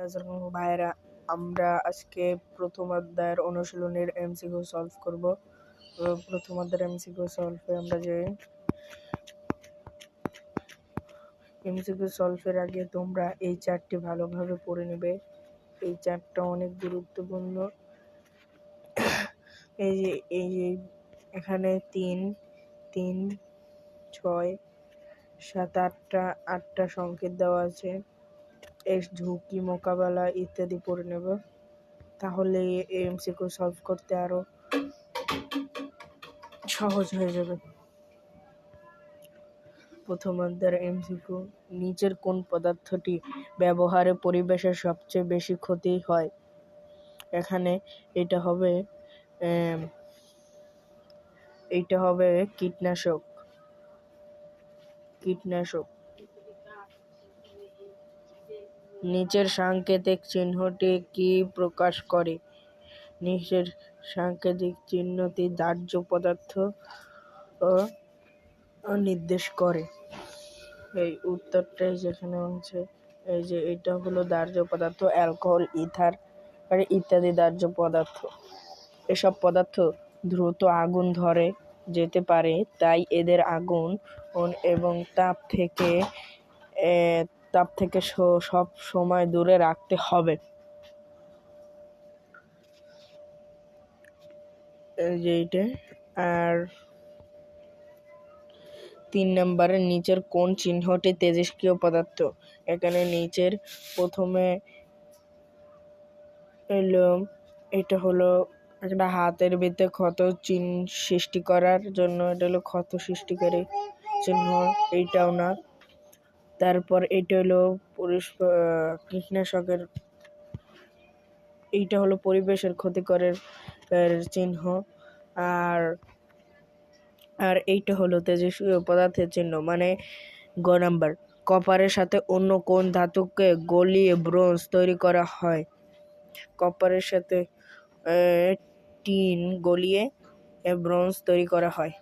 আসসালামু ভাইরা, আমরা আজকে প্রথম অধ্যায়ের অনুশীলনের এমসিকিউ সলভ করব। প্রথম অধ্যায়ের এমসিকিউ সলভে আমরা যে এমসিকিউ সলভের আগে তোমরা এই চার্টটি ভালোভাবে পড়ে নেবে। এই চার্টটা অনেক গুরুত্বপূর্ণ। এই যে এখানে 3, 3, 6, 7, 8টা সংকেত দেওয়া আছে। এর ঝুঁকি মোকাবেলা ইত্যাদি পড়ে নেব, তাহলে এমসিকিউ সলভ করতে আরো সহজ হয়ে যাবে। প্রথম অধ্যায়ের এমসিকিউ, নিচের কোন পদার্থটি ব্যবহারে পরিবেশের সবচেয়ে বেশি ক্ষতি হয়? এখানে এটা হবে কীটনাশক। নিচের সাংকেতিক চিহ্নটি কি প্রকাশ করে? নিচের সাংকেতিক চিহ্নটি দাহ্য পদার্থ নির্দেশ করে। এই উত্তরটাই যেখানে আছে, এই যে এটা হলো দাহ্য পদার্থ, অ্যালকোহল, ইথার ইত্যাদি দাহ্য পদার্থ। এসব পদার্থ দ্রুত আগুন ধরে যেতে পারে, তাই এদের আগুন এবং তাপ থেকে সব সময় দূরে রাখতে হবে। এই যে এটা। আর 3 নম্বরে, নিচের কোন চিহ্নটি তেজস্ক্রিয় পদার্থ? এখানে নিচের প্রথমে এটা হলো একটা হাতের ভিতরে ক্ষত সৃষ্টি করার জন্য, এটা হলো ক্ষত সৃষ্টিকারী চিহ্ন, এইটাও না। তারপর এটা হলো কীটনাশকের, এইটা হলো পরিবেশের ক্ষতিকরের চিহ্ন। আর এইটা হলো তেজস্ক্রিয় পদার্থের চিহ্ন, মানে গ নাম্বার। কপারের সাথে অন্য কোন ধাতুকে গলিয়ে ব্রোঞ্জ তৈরি করা হয়? কপারের সাথে টিন গলিয়ে ব্রোঞ্জ তৈরি করা হয়।